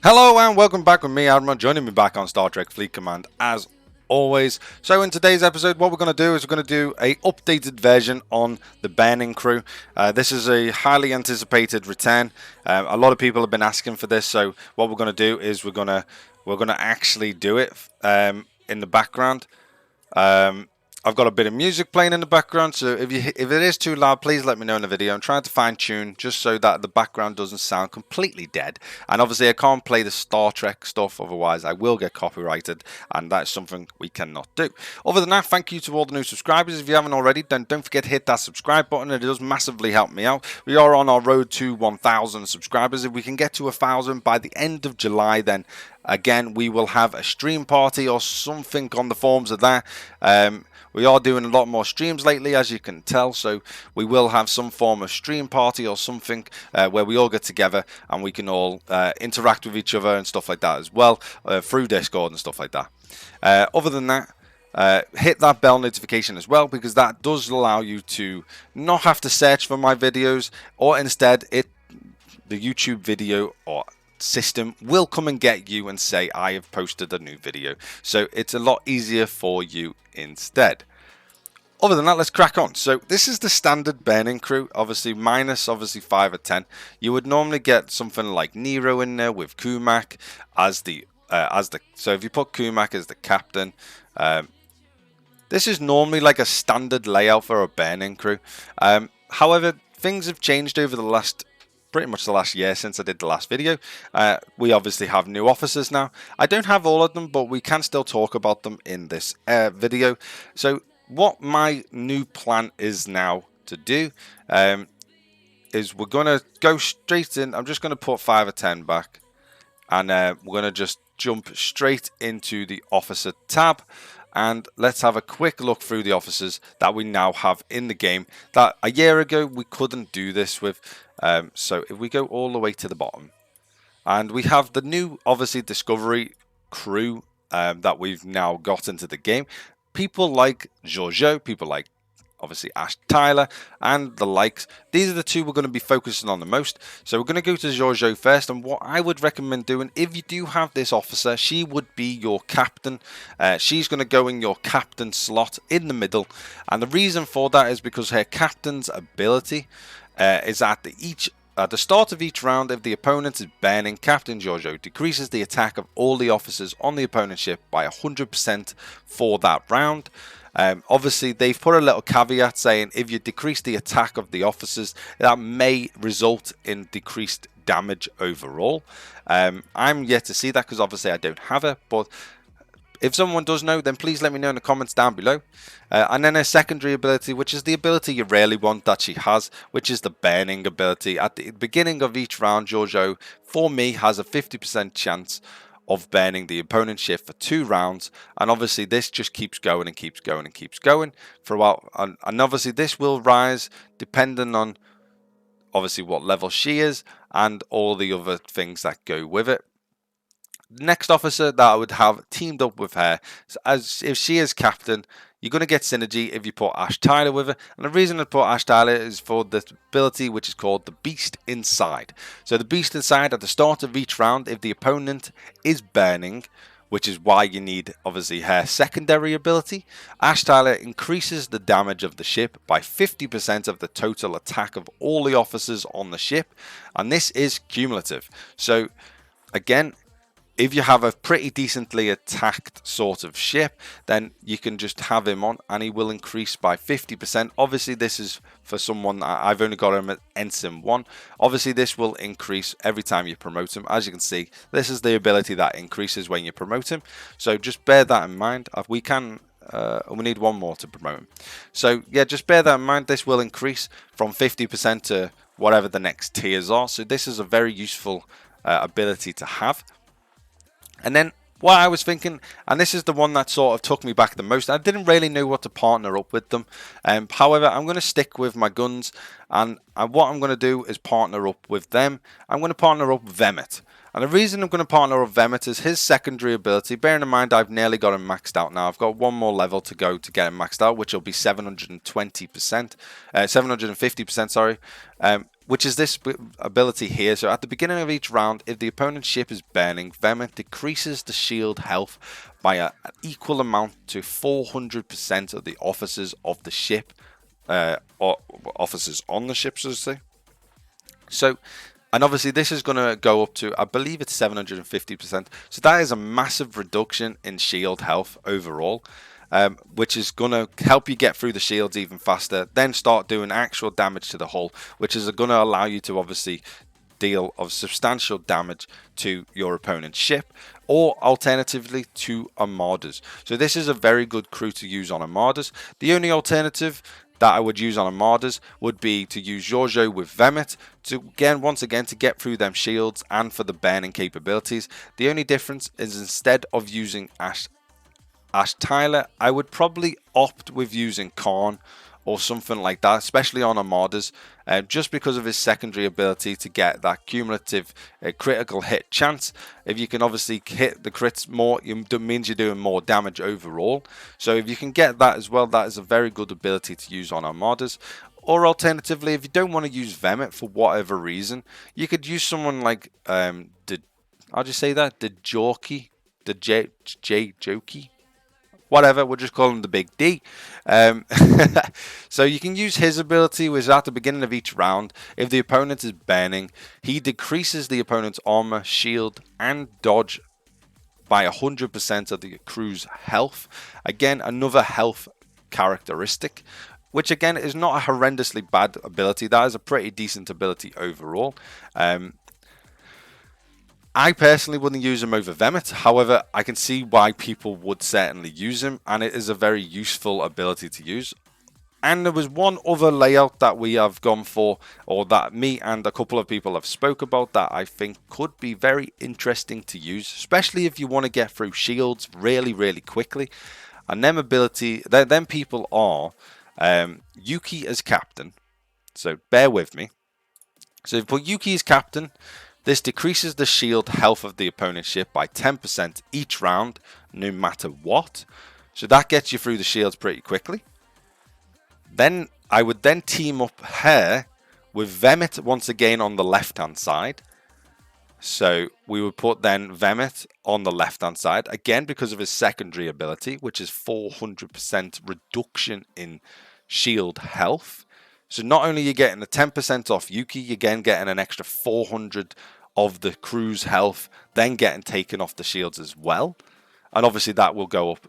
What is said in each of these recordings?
Hello and welcome back with me, Admiral, joining me back on Star Trek Fleet Command as always. So in today's episode, what we're going to do is we're going to do a updated version on the Burning crew. This is a highly anticipated return. A lot of people have been asking for this, so what we're going to do is we're going to actually do it in the background. I've got a bit of music playing in the background, so if it is too loud, please let me know in the video. I'm trying to fine tune just so that the background doesn't sound completely dead. And obviously I can't play the Star Trek stuff, otherwise I will get copyrighted, and that's something we cannot do. Other than that, thank you to all the new subscribers. If you haven't already, then don't forget to hit that subscribe button. It does massively help me out. We are on our road to 1,000 subscribers. If we can get to 1,000 by the end of July, then again we will have a stream party or something on the forms of that. We are doing a lot more streams lately, as you can tell, so we will have some form of stream party or something where we all get together and we can all interact with each other and stuff like that as well, through Discord and stuff like that. Other than that, hit that bell notification as well, because that does allow you to not have to search for my videos, or instead the YouTube video or system will come and get you and say I have posted a new video, so it's a lot easier for you instead. Other than that, let's crack on. So this is the standard Burning crew, obviously minus 5 or 10. You would normally get something like Nero in there with Kumak as the so if you put Kumak as the captain, this is normally like a standard layout for a Burning crew. However, things have changed over pretty much the last year since I did the last video. We obviously have new officers now. I don't have all of them, but we can still talk about them in this video. So what my new plan is now to do is we're going to go straight in. I'm just going to put 5 or 10 back, and we're going to just jump straight into the officer tab. And let's have a quick look through the officers that we now have in the game that a year ago we couldn't do this with. So if we go all the way to the bottom, and we have the new, obviously, Discovery crew that we've now got into the game. People like Georgiou, people like obviously Ash Tyler and the likes. These are the two we're going to be focusing on the most. So we're going to go to Georgiou first, and what I would recommend doing, if you do have this officer, she would be your captain. She's going to go in your captain slot in the middle, and the reason for that is because her captain's ability is at the start of each round, if the opponent is burning, Captain Georgiou decreases the attack of all the officers on the opponent's ship by 100% for that round. Obviously, they've put a little caveat saying if you decrease the attack of the officers, that may result in decreased damage overall. I'm yet to see that because obviously I don't have it, but if someone does know, then please let me know in the comments down below. And then a secondary ability, which is the ability you rarely want that she has, which is the burning ability. At the beginning of each round, Georgiou, for me, has a 50% chance of burning the opponent's ship for 2 rounds, and obviously this just keeps going and keeps going and keeps going for a while, and obviously this will rise depending on obviously what level she is and all the other things that go with it. Next officer that I would have teamed up with her, as if she is captain, you're going to get synergy if you put Ash Tyler with her. And the reason I put Ash Tyler is for the ability which is called the Beast Inside. So the Beast Inside, at the start of each round, if the opponent is burning, which is why you need obviously her secondary ability, Ash Tyler increases the damage of the ship by 50% of the total attack of all the officers on the ship, and this is cumulative. So again, if you have a pretty decently attacked sort of ship, then you can just have him on and he will increase by 50%. Obviously, this is for someone, I've only got him at Ensign 1. Obviously, this will increase every time you promote him. As you can see, this is the ability that increases when you promote him. So just bear that in mind. We need one more to promote him. So yeah, just bear that in mind. This will increase from 50% to whatever the next tiers are. So this is a very useful ability to have. And then what I was thinking, and this is the one that sort of took me back the most, I didn't really know what to partner up with them. However, I'm going to stick with my guns, and what I'm going to do is partner up with them. I'm going to partner up with Emmet. And the reason I'm going to partner with Vemet is his secondary ability. Bearing in mind I've nearly got him maxed out now. I've got one more level to go to get him maxed out, which will be 720%, 750%, sorry. Which is this ability here. So at the beginning of each round, if the opponent's ship is burning, Vemet decreases the shield health by an equal amount to 400% of the officers of the ship, or officers on the ship, so to say. So, and obviously this is going to go up to, I believe it's 750%. So that is a massive reduction in shield health overall. Which is going to help you get through the shields even faster, then start doing actual damage to the hull, which is going to allow you to obviously deal of substantial damage to your opponent's ship, or alternatively to armadas. So this is a very good crew to use on armadas. The only alternative that I would use on armadas would be to use Giorgio with Vemet to once again to get through them shields and for the burning capabilities. The only difference is instead of using Ash Tyler, I would probably opt with using Khan or something like that, especially on armadas, just because of his secondary ability to get that cumulative critical hit chance. If you can obviously hit the crits more, it means you're doing more damage overall. So if you can get that as well, that is a very good ability to use on armadas. Or alternatively, if you don't want to use Vemet for whatever reason, you could use someone like how'd you say that? The Jorky, the Jokey. Whatever, we'll just call him the Big D. So you can use his ability, which is at the beginning of each round. If the opponent is burning, he decreases the opponent's armor, shield, and dodge by 100% of the crew's health. Again, another health characteristic, which again is not a horrendously bad ability. That is a pretty decent ability overall. I personally wouldn't use him over Vemet. However, I can see why people would certainly use him, and it is a very useful ability to use. And there was one other layout that we have gone for, or that me and a couple of people have spoke about, that I think could be very interesting to use, especially if you want to get through shields really, really quickly. And them people are Yuki as captain. So bear with me. So if you put Yuki as captain, this decreases the shield health of the opponent's ship by 10% each round, no matter what. So that gets you through the shields pretty quickly. Then I would then team up her with Vemet once again on the left-hand side. So we would put then Vemet on the left-hand side, again because of his secondary ability, which is 400% reduction in shield health. So not only are you getting a 10% off Yuki, you're again getting an extra 400 of the crew's health, then getting taken off the shields as well. And obviously that will go up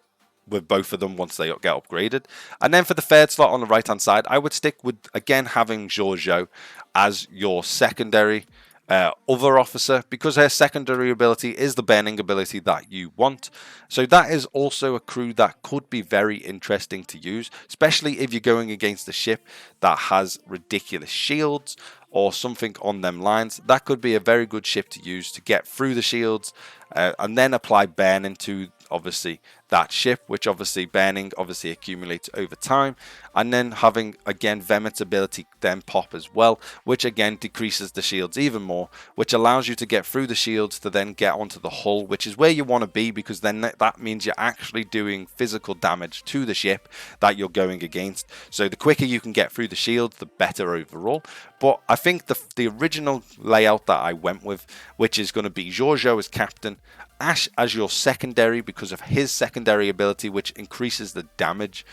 with both of them once they get upgraded. And then for the third slot on the right-hand side, I would stick with, again, having Giorgio as your secondary other officer, because her secondary ability is the burning ability that you want. So that is also a crew that could be very interesting to use, especially if you're going against a ship that has ridiculous shields or something on them lines. That could be a very good ship to use to get through the shields and then apply burning to obviously that ship, which obviously burning obviously accumulates over time, and then having again Vemet's ability then pop as well, which again decreases the shields even more, which allows you to get through the shields to then get onto the hull, which is where you want to be, because then that means you're actually doing physical damage to the ship that you're going against. So the quicker you can get through the shields, the better overall. But I think the original layout that I went with, which is going to be Giorgio as captain, Ash as your secondary because of his secondary ability, which increases the damage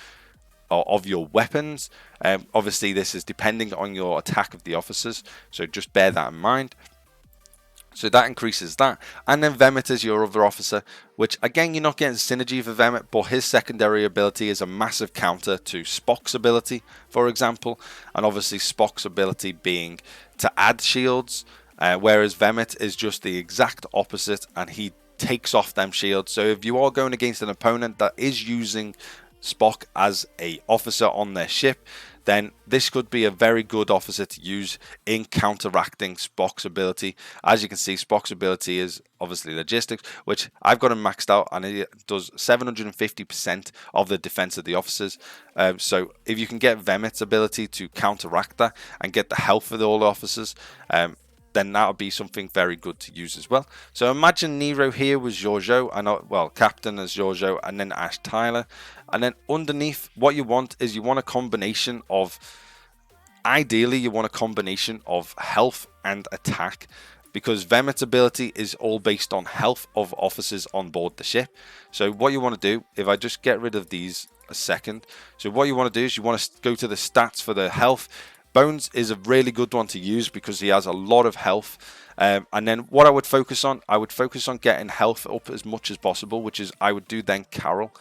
of your weapons. Obviously, this is depending on your attack of the officers, so just bear that in mind. So that increases that. And then Vemet is your other officer, which again, you're not getting synergy for Vemet, but his secondary ability is a massive counter to Spock's ability, for example. And obviously Spock's ability being to add shields, whereas Vemet is just the exact opposite, and he takes off them shields. So if you are going against an opponent that is using Spock as a officer on their ship, then this could be a very good officer to use in counteracting Spock's ability. As you can see, Spock's ability is obviously logistics, which I've got him maxed out, and it does 750% of the defense of the officers. So if you can get Vemet's ability to counteract that and get the health of all the officers, then that would be something very good to use as well. So imagine Nero here was Giorgio, and well, captain as Giorgio, and then Ash Tyler. And then underneath, what you want is you want a combination of, ideally you want a combination of health and attack, because Vemit's ability is all based on health of officers on board the ship. So what you want to do, if I just get rid of these a second, so what you want to do is you want to go to the stats for the health. Bones is a really good one to use because he has a lot of health. And then what I would focus on getting health up as much as possible, which is I would do then Carol.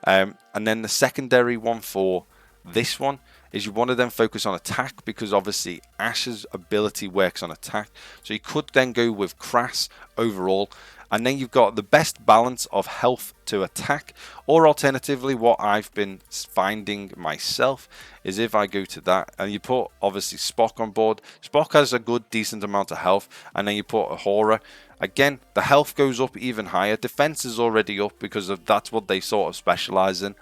And then the secondary one for this one is you want to then focus on attack, because obviously Ash's ability works on attack. So you could then go with Crass overall, and then you've got the best balance of health to attack. Or alternatively, what I've been finding myself is if I go to that and you put obviously Spock on board, Spock has a good decent amount of health, and then you put Uhura. Again, the health goes up even higher. Defense is already up because that's what they sort of specialize in.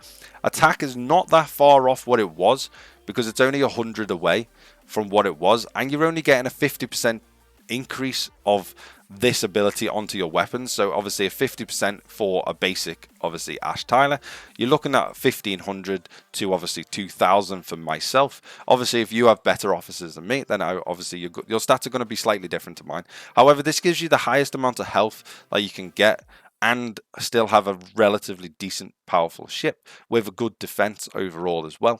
Attack is not that far off what it was, because it's only 100 away from what it was, and you're only getting a 50% increase of this ability onto your weapons. So obviously a 50% for a basic, obviously Ash Tyler, you're looking at 1500 to obviously 2000 for myself. Obviously if you have better officers than me, then obviously your stats are going to be slightly different to mine. However, this gives you the highest amount of health that you can get and still have a relatively decent powerful ship with a good defense overall as well.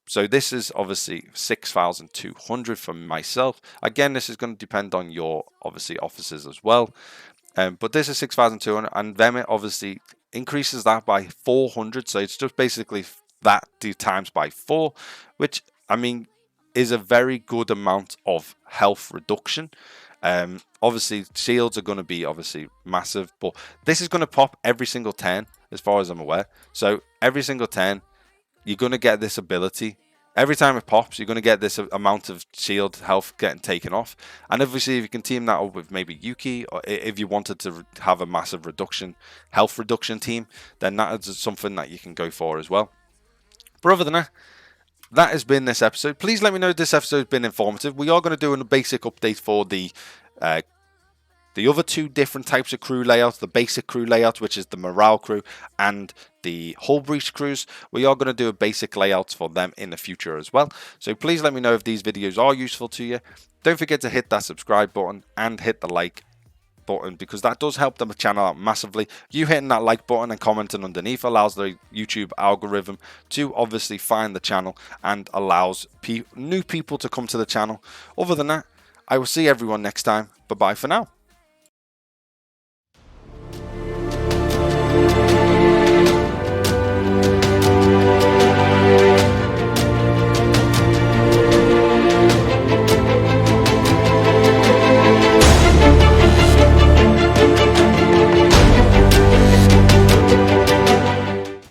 So this is obviously 6,200 for myself. Again, this is going to depend on your obviously officers as well, but this is 6,200, and Vemit obviously increases that by 400. So it's just basically that times by 4, which I mean is a very good amount of health reduction. Obviously shields are going to be obviously massive, but this is going to pop every single turn as far as I'm aware. So every single turn you're going to get this ability. Every time it pops, you're going to get this amount of shield health getting taken off. And obviously if you can team that up with maybe Yuki, or if you wanted to have a massive health reduction team, then that is something that you can go for as well. But other than that, that has been this episode. Please let me know if this episode has been informative. We are going to do a basic update for the other two different types of crew layouts, the basic crew layout, which is the morale crew, and the hull breach crews. We are going to do a basic layouts for them in the future as well. So please let me know if these videos are useful to you. Don't forget to hit that subscribe button and hit the like button, because that does help the channel out massively. You hitting that like button and commenting underneath allows the YouTube algorithm to obviously find the channel and allows new people to come to the channel. Other than that, I will see everyone next time. Bye bye for now.